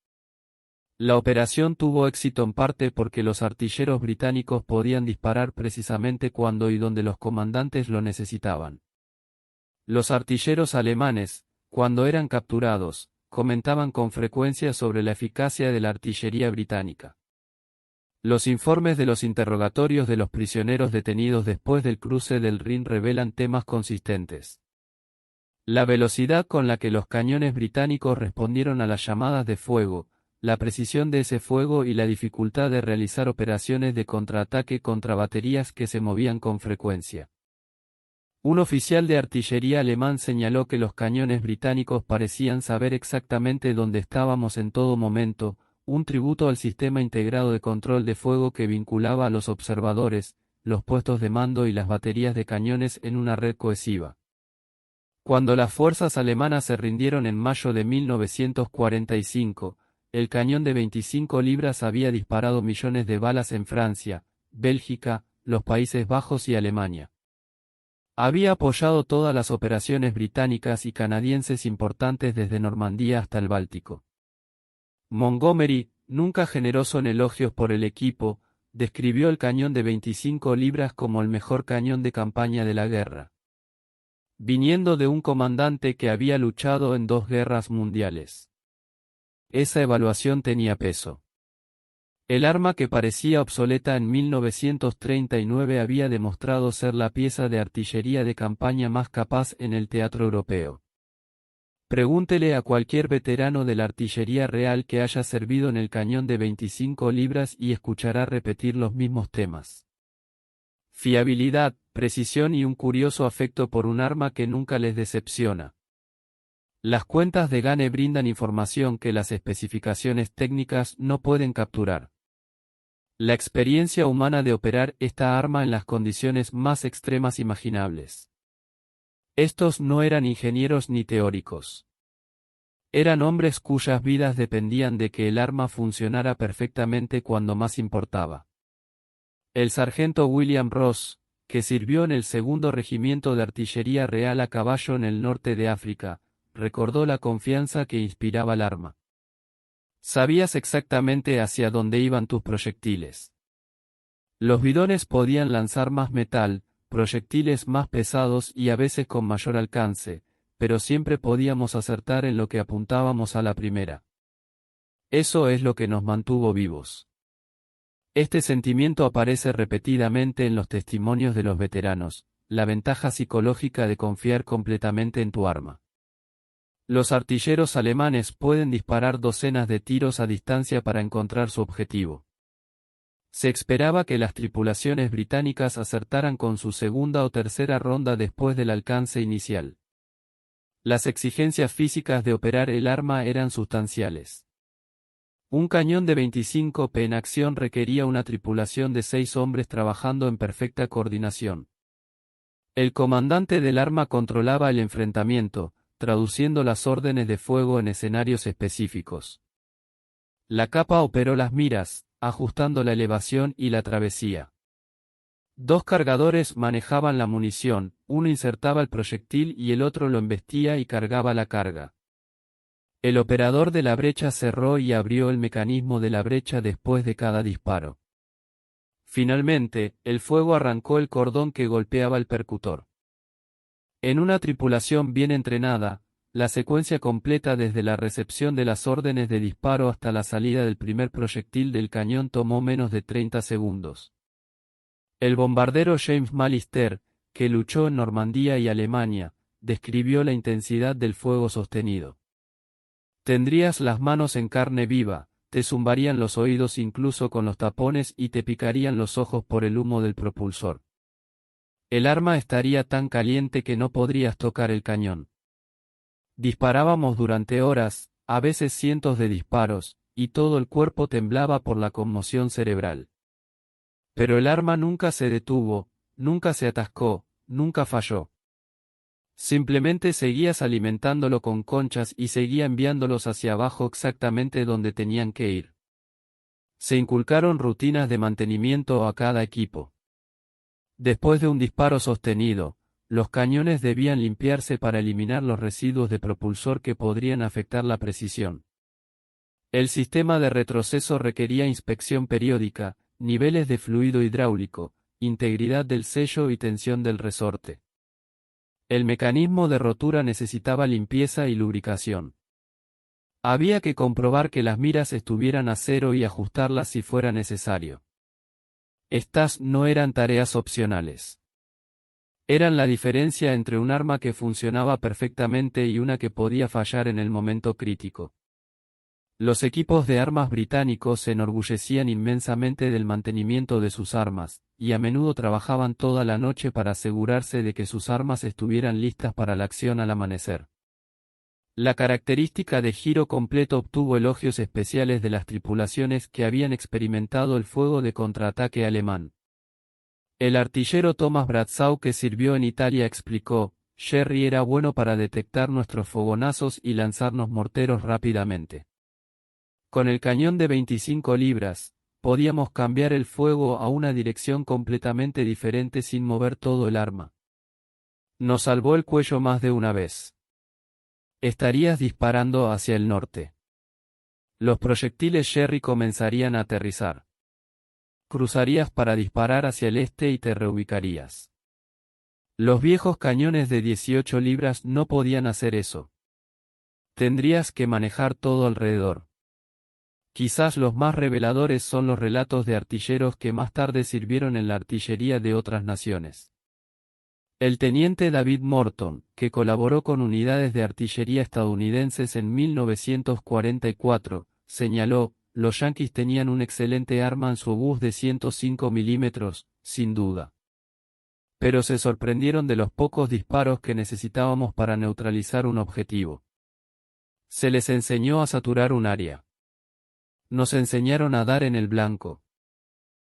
La operación tuvo éxito en parte porque los artilleros británicos podían disparar precisamente cuando y donde los comandantes lo necesitaban. Los artilleros alemanes, cuando eran capturados, comentaban con frecuencia sobre la eficacia de la artillería británica. Los informes de los interrogatorios de los prisioneros detenidos después del cruce del Rin revelan temas consistentes. La velocidad con la que los cañones británicos respondieron a las llamadas de fuego, la precisión de ese fuego y la dificultad de realizar operaciones de contraataque contra baterías que se movían con frecuencia. Un oficial de artillería alemán señaló que los cañones británicos parecían saber exactamente dónde estábamos en todo momento, un tributo al sistema integrado de control de fuego que vinculaba a los observadores, los puestos de mando y las baterías de cañones en una red cohesiva. Cuando las fuerzas alemanas se rindieron en mayo de 1945, el cañón de 25 libras había disparado millones de balas en Francia, Bélgica, los Países Bajos y Alemania. Había apoyado todas las operaciones británicas y canadienses importantes desde Normandía hasta el Báltico. Montgomery, nunca generoso en elogios por el equipo, describió el cañón de 25 libras como el mejor cañón de campaña de la guerra. Viniendo de un comandante que había luchado en 2 guerras mundiales. Esa evaluación tenía peso. El arma que parecía obsoleta en 1939 había demostrado ser la pieza de artillería de campaña más capaz en el teatro europeo. Pregúntele a cualquier veterano de la artillería real que haya servido en el cañón de 25 libras y escuchará repetir los mismos temas. Fiabilidad, precisión y un curioso afecto por un arma que nunca les decepciona. Las cuentas de Gane brindan información que las especificaciones técnicas no pueden capturar. La experiencia humana de operar esta arma en las condiciones más extremas imaginables. Estos no eran ingenieros ni teóricos. Eran hombres cuyas vidas dependían de que el arma funcionara perfectamente cuando más importaba. El sargento William Ross, que sirvió en el segundo regimiento de artillería real a caballo en el norte de África, recordó la confianza que inspiraba el arma. Sabías exactamente hacia dónde iban tus proyectiles. Los bidones podían lanzar más metal, proyectiles más pesados y a veces con mayor alcance, pero siempre podíamos acertar en lo que apuntábamos a la primera. Eso es lo que nos mantuvo vivos. Este sentimiento aparece repetidamente en los testimonios de los veteranos, la ventaja psicológica de confiar completamente en tu arma. Los artilleros alemanes pueden disparar docenas de tiros a distancia para encontrar su objetivo. Se esperaba que las tripulaciones británicas acertaran con su segunda o tercera ronda después del alcance inicial. Las exigencias físicas de operar el arma eran sustanciales. Un cañón de 25 p en acción requería una tripulación de 6 hombres trabajando en perfecta coordinación. El comandante del arma controlaba el enfrentamiento, traduciendo las órdenes de fuego en escenarios específicos. La capa operó las miras, ajustando la elevación y la travesía. 2 cargadores manejaban la munición, uno insertaba el proyectil y el otro lo embestía y cargaba la carga. El operador de la brecha cerró y abrió el mecanismo de la brecha después de cada disparo. Finalmente, el fuego arrancó el cordón que golpeaba el percutor. En una tripulación bien entrenada, la secuencia completa desde la recepción de las órdenes de disparo hasta la salida del primer proyectil del cañón tomó menos de 30 segundos. El bombardero James Mallister, que luchó en Normandía y Alemania, describió la intensidad del fuego sostenido. Tendrías las manos en carne viva, te zumbarían los oídos incluso con los tapones y te picarían los ojos por el humo del propulsor. El arma estaría tan caliente que no podrías tocar el cañón. Disparábamos durante horas, a veces cientos de disparos, y todo el cuerpo temblaba por la conmoción cerebral. Pero el arma nunca se detuvo, nunca se atascó, nunca falló. Simplemente seguías alimentándolo con conchas y seguía enviándolos hacia abajo exactamente donde tenían que ir. Se inculcaron rutinas de mantenimiento a cada equipo. Después de un disparo sostenido, los cañones debían limpiarse para eliminar los residuos de propulsor que podrían afectar la precisión. El sistema de retroceso requería inspección periódica, niveles de fluido hidráulico, integridad del sello y tensión del resorte. El mecanismo de rotura necesitaba limpieza y lubricación. Había que comprobar que las miras estuvieran a cero y ajustarlas si fuera necesario. Estas no eran tareas opcionales. Eran la diferencia entre un arma que funcionaba perfectamente y una que podía fallar en el momento crítico. Los equipos de armas británicos se enorgullecían inmensamente del mantenimiento de sus armas, y a menudo trabajaban toda la noche para asegurarse de que sus armas estuvieran listas para la acción al amanecer. La característica de giro completo obtuvo elogios especiales de las tripulaciones que habían experimentado el fuego de contraataque alemán. El artillero Thomas Bradshaw, que sirvió en Italia, explicó: "Jerry era bueno para detectar nuestros fogonazos y lanzarnos morteros rápidamente. Con el cañón de 25 libras, podíamos cambiar el fuego a una dirección completamente diferente sin mover todo el arma. Nos salvó el cuello más de una vez. Estarías disparando hacia el norte. Los proyectiles Sherry comenzarían a aterrizar. Cruzarías para disparar hacia el este y te reubicarías. Los viejos cañones de 18 libras no podían hacer eso. Tendrías que manejar todo alrededor". Quizás los más reveladores son los relatos de artilleros que más tarde sirvieron en la artillería de otras naciones. El teniente David Morton, que colaboró con unidades de artillería estadounidenses en 1944, señaló: "Los yanquis tenían un excelente arma en su obús de 105 milímetros, sin duda. Pero se sorprendieron de los pocos disparos que necesitábamos para neutralizar un objetivo. Se les enseñó a saturar un área. Nos enseñaron a dar en el blanco.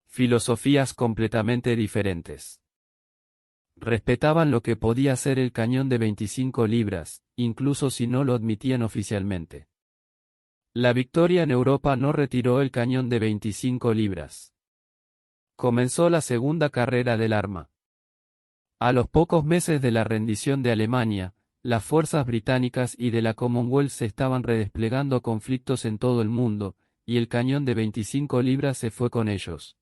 Filosofías completamente diferentes. Respetaban lo que podía ser el cañón de 25 libras, incluso si no lo admitían oficialmente. La victoria en Europa no retiró el cañón de 25 libras. Comenzó la segunda carrera del arma. A los pocos meses de la rendición de Alemania, las fuerzas británicas y de la Commonwealth se estaban redesplegando a conflictos en todo el mundo, y el cañón de 25 libras se fue con ellos.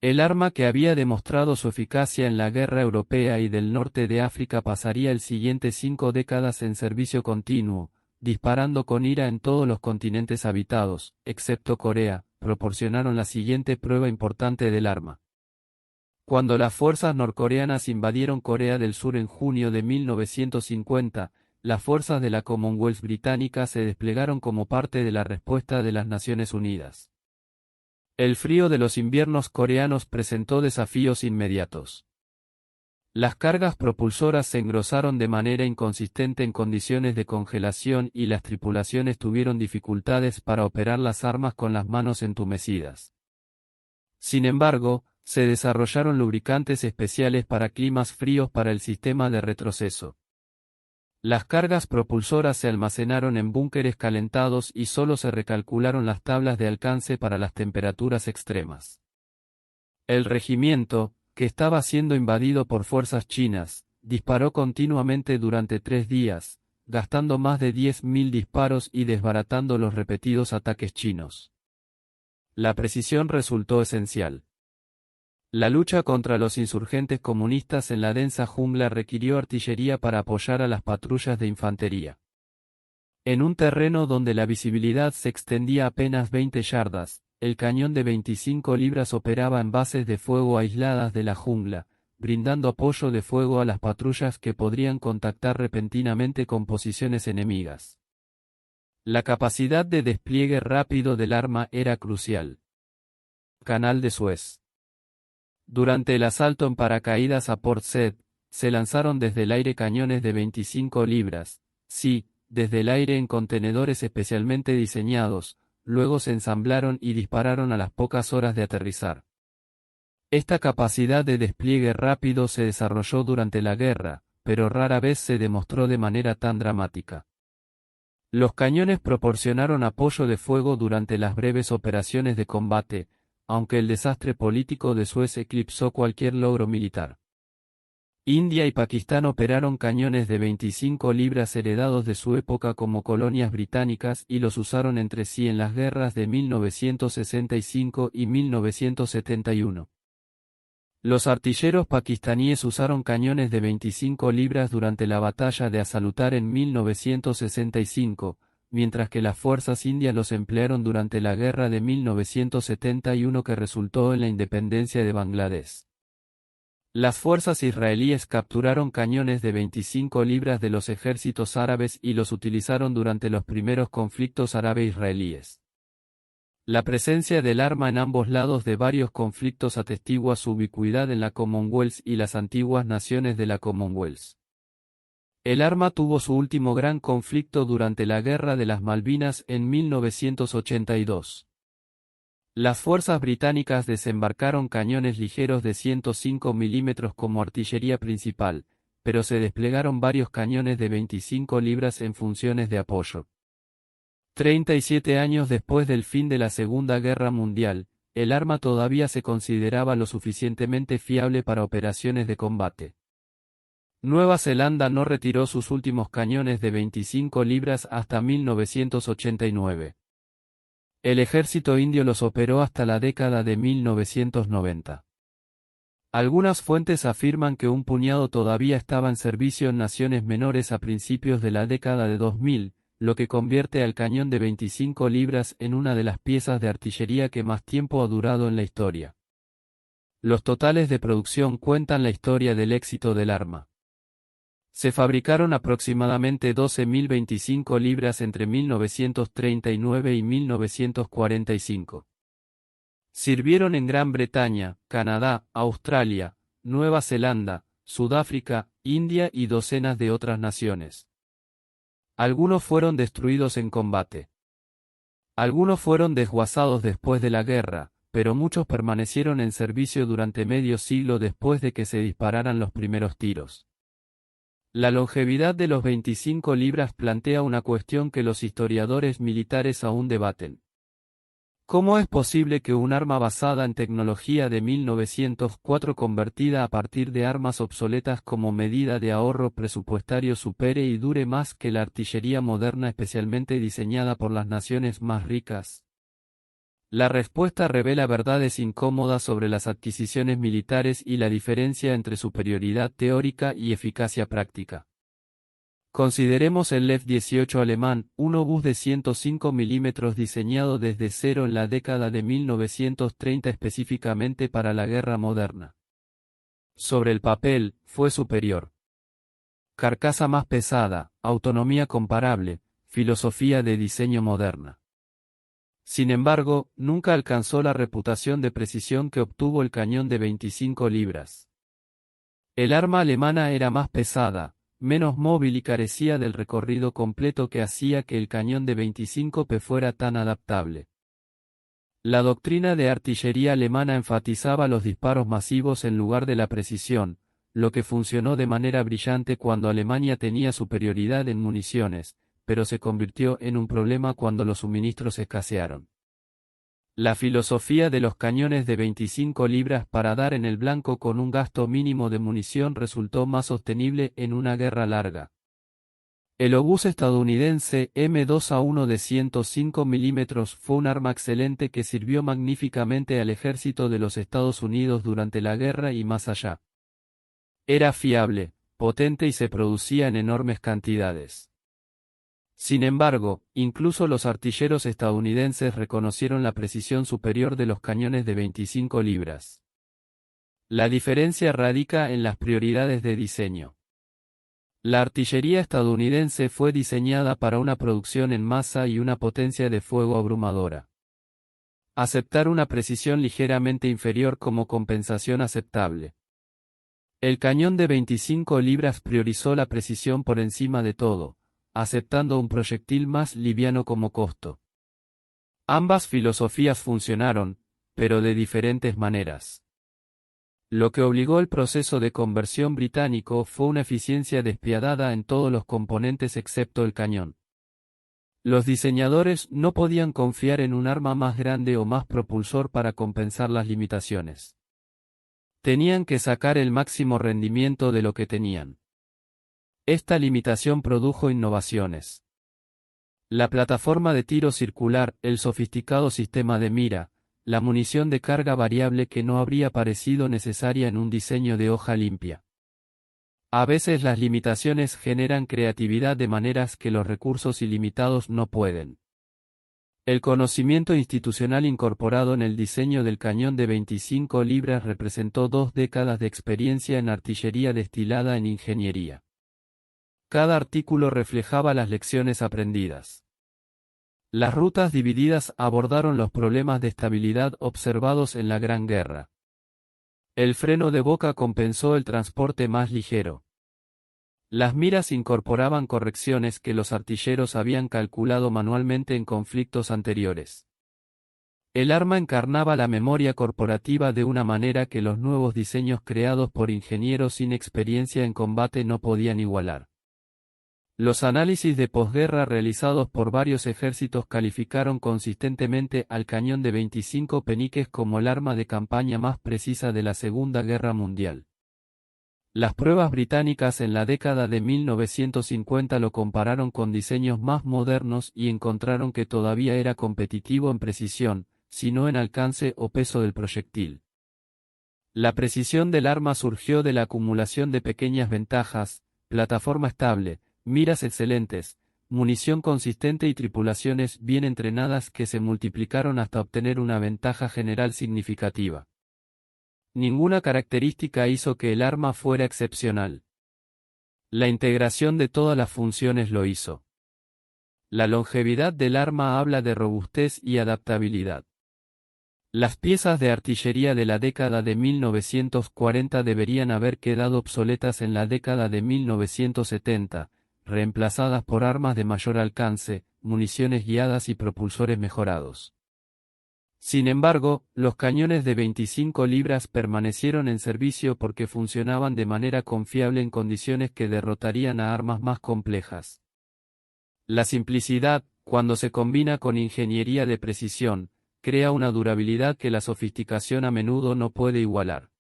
El arma que había demostrado su eficacia en la guerra europea y del norte de África pasaría el siguiente 5 décadas en servicio continuo, disparando con ira en todos los continentes habitados, excepto Corea, proporcionaron la siguiente prueba importante del arma. Cuando las fuerzas norcoreanas invadieron Corea del Sur en junio de 1950, las fuerzas de la Commonwealth británica se desplegaron como parte de la respuesta de las Naciones Unidas. El frío de los inviernos coreanos presentó desafíos inmediatos. Las cargas propulsoras se engrosaron de manera inconsistente en condiciones de congelación y las tripulaciones tuvieron dificultades para operar las armas con las manos entumecidas. Sin embargo, se desarrollaron lubricantes especiales para climas fríos para el sistema de retroceso. Las cargas propulsoras se almacenaron en búnkeres calentados y solo se recalcularon las tablas de alcance para las temperaturas extremas. El regimiento, que estaba siendo invadido por fuerzas chinas, disparó continuamente durante 3 días, gastando más de 10.000 disparos y desbaratando los repetidos ataques chinos. La precisión resultó esencial. La lucha contra los insurgentes comunistas en la densa jungla requirió artillería para apoyar a las patrullas de infantería. En un terreno donde la visibilidad se extendía apenas 20 yardas, el cañón de 25 libras operaba en bases de fuego aisladas de la jungla, brindando apoyo de fuego a las patrullas que podrían contactar repentinamente con posiciones enemigas. La capacidad de despliegue rápido del arma era crucial. Canal de Suez. Durante el asalto en paracaídas a Port Said, se lanzaron desde el aire cañones de 25 libras, sí, desde el aire en contenedores especialmente diseñados, luego se ensamblaron y dispararon a las pocas horas de aterrizar. Esta capacidad de despliegue rápido se desarrolló durante la guerra, pero rara vez se demostró de manera tan dramática. Los cañones proporcionaron apoyo de fuego durante las breves operaciones de combate, aunque el desastre político de Suez eclipsó cualquier logro militar. India y Pakistán operaron cañones de 25 libras heredados de su época como colonias británicas y los usaron entre sí en las guerras de 1965 y 1971. Los artilleros pakistaníes usaron cañones de 25 libras durante la batalla de Asalutar en 1965, mientras que las fuerzas indias los emplearon durante la guerra de 1971 que resultó en la independencia de Bangladesh. Las fuerzas israelíes capturaron cañones de 25 libras de los ejércitos árabes y los utilizaron durante los primeros conflictos árabe-israelíes. La presencia del arma en ambos lados de varios conflictos atestigua su ubicuidad en la Commonwealth y las antiguas naciones de la Commonwealth. El arma tuvo su último gran conflicto durante la Guerra de las Malvinas en 1982. Las fuerzas británicas desembarcaron cañones ligeros de 105 milímetros como artillería principal, pero se desplegaron varios cañones de 25 libras en funciones de apoyo. 37 años después del fin de la Segunda Guerra Mundial, el arma todavía se consideraba lo suficientemente fiable para operaciones de combate. Nueva Zelanda no retiró sus últimos cañones de 25 libras hasta 1989. El ejército indio los operó hasta la década de 1990. Algunas fuentes afirman que un puñado todavía estaba en servicio en naciones menores a principios de la década de 2000, lo que convierte al cañón de 25 libras en una de las piezas de artillería que más tiempo ha durado en la historia. Los totales de producción cuentan la historia del éxito del arma. Se fabricaron aproximadamente 12.000 25 libras entre 1939 y 1945. Sirvieron en Gran Bretaña, Canadá, Australia, Nueva Zelanda, Sudáfrica, India y docenas de otras naciones. Algunos fueron destruidos en combate. Algunos fueron desguazados después de la guerra, pero muchos permanecieron en servicio durante medio siglo después de que se dispararan los primeros tiros. La longevidad de los 25 libras plantea una cuestión que los historiadores militares aún debaten. ¿Cómo es posible que un arma basada en tecnología de 1904 convertida a partir de armas obsoletas como medida de ahorro presupuestario supere y dure más que la artillería moderna especialmente diseñada por las naciones más ricas? La respuesta revela verdades incómodas sobre las adquisiciones militares y la diferencia entre superioridad teórica y eficacia práctica. Consideremos el Lev 18 alemán, un obús de 105 mm diseñado desde cero en la década de 1930 específicamente para la guerra moderna. Sobre el papel, fue superior. Carcasa más pesada, autonomía comparable, filosofía de diseño moderna. Sin embargo, nunca alcanzó la reputación de precisión que obtuvo el cañón de 25 libras. El arma alemana era más pesada, menos móvil y carecía del recorrido completo que hacía que el cañón de 25 fuera tan adaptable. La doctrina de artillería alemana enfatizaba los disparos masivos en lugar de la precisión, lo que funcionó de manera brillante cuando Alemania tenía superioridad en municiones, pero se convirtió en un problema cuando los suministros escasearon. La filosofía de los cañones de 25 libras para dar en el blanco con un gasto mínimo de munición resultó más sostenible en una guerra larga. El obús estadounidense M2A1 de 105 mm fue un arma excelente que sirvió magníficamente al ejército de los Estados Unidos durante la guerra y más allá. Era fiable, potente y se producía en enormes cantidades. Sin embargo, incluso los artilleros estadounidenses reconocieron la precisión superior de los cañones de 25 libras. La diferencia radica en las prioridades de diseño. La artillería estadounidense fue diseñada para una producción en masa y una potencia de fuego abrumadora. Aceptar una precisión ligeramente inferior como compensación aceptable. El cañón de 25 libras priorizó la precisión por encima de todo, aceptando un proyectil más liviano como costo. Ambas filosofías funcionaron, pero de diferentes maneras. Lo que obligó el proceso de conversión británico fue una eficiencia despiadada en todos los componentes excepto el cañón. Los diseñadores no podían confiar en un arma más grande o más propulsor para compensar las limitaciones. Tenían que sacar el máximo rendimiento de lo que tenían. Esta limitación produjo innovaciones. La plataforma de tiro circular, el sofisticado sistema de mira, la munición de carga variable que no habría parecido necesaria en un diseño de hoja limpia. A veces las limitaciones generan creatividad de maneras que los recursos ilimitados no pueden. El conocimiento institucional incorporado en el diseño del cañón de 25 libras representó 2 décadas de experiencia en artillería destilada en ingeniería. Cada artículo reflejaba las lecciones aprendidas. Las rutas divididas abordaron los problemas de estabilidad observados en la Gran Guerra. El freno de boca compensó el transporte más ligero. Las miras incorporaban correcciones que los artilleros habían calculado manualmente en conflictos anteriores. El arma encarnaba la memoria corporativa de una manera que los nuevos diseños creados por ingenieros sin experiencia en combate no podían igualar. Los análisis de posguerra realizados por varios ejércitos calificaron consistentemente al cañón de 25 peniques como el arma de campaña más precisa de la Segunda Guerra Mundial. Las pruebas británicas en la década de 1950 lo compararon con diseños más modernos y encontraron que todavía era competitivo en precisión, si no en alcance o peso del proyectil. La precisión del arma surgió de la acumulación de pequeñas ventajas, plataforma estable, miras excelentes, munición consistente y tripulaciones bien entrenadas que se multiplicaron hasta obtener una ventaja general significativa. Ninguna característica hizo que el arma fuera excepcional. La integración de todas las funciones lo hizo. La longevidad del arma habla de robustez y adaptabilidad. Las piezas de artillería de la década de 1940 deberían haber quedado obsoletas en la década de 1970, reemplazadas por armas de mayor alcance, municiones guiadas y propulsores mejorados. Sin embargo, los cañones de 25 libras permanecieron en servicio porque funcionaban de manera confiable en condiciones que derrotarían a armas más complejas. La simplicidad, cuando se combina con ingeniería de precisión, crea una durabilidad que la sofisticación a menudo no puede igualar.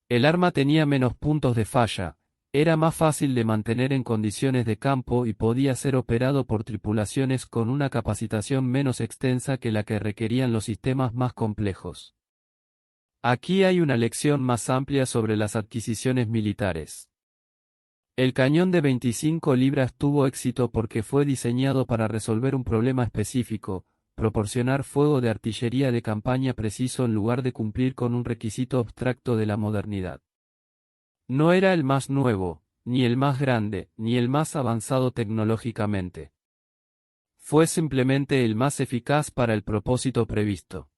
El arma tenía menos puntos de falla, era más fácil de mantener en condiciones de campo y podía ser operado por tripulaciones con una capacitación menos extensa que la que requerían los sistemas más complejos. Aquí hay una lección más amplia sobre las adquisiciones militares. El cañón de 25 libras tuvo éxito porque fue diseñado para resolver un problema específico, proporcionar fuego de artillería de campaña preciso en lugar de cumplir con un requisito abstracto de la modernidad. No era el más nuevo, ni el más grande, ni el más avanzado tecnológicamente. Fue simplemente el más eficaz para el propósito previsto.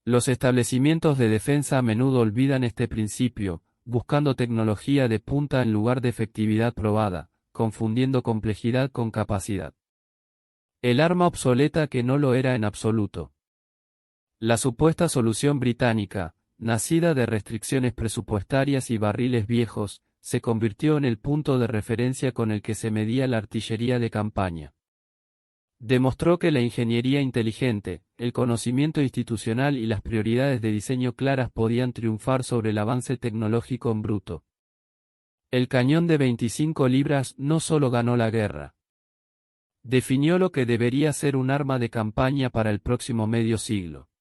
Los establecimientos de defensa a menudo olvidan este principio, buscando tecnología de punta en lugar de efectividad probada, confundiendo complejidad con capacidad. El arma obsoleta que no lo era en absoluto. La supuesta solución británica, nacida de restricciones presupuestarias y barriles viejos, se convirtió en el punto de referencia con el que se medía la artillería de campaña. Demostró que la ingeniería inteligente, el conocimiento institucional y las prioridades de diseño claras podían triunfar sobre el avance tecnológico en bruto. El cañón de 25 libras no solo ganó la guerra. Definió lo que debería ser un arma de campaña para el próximo medio siglo.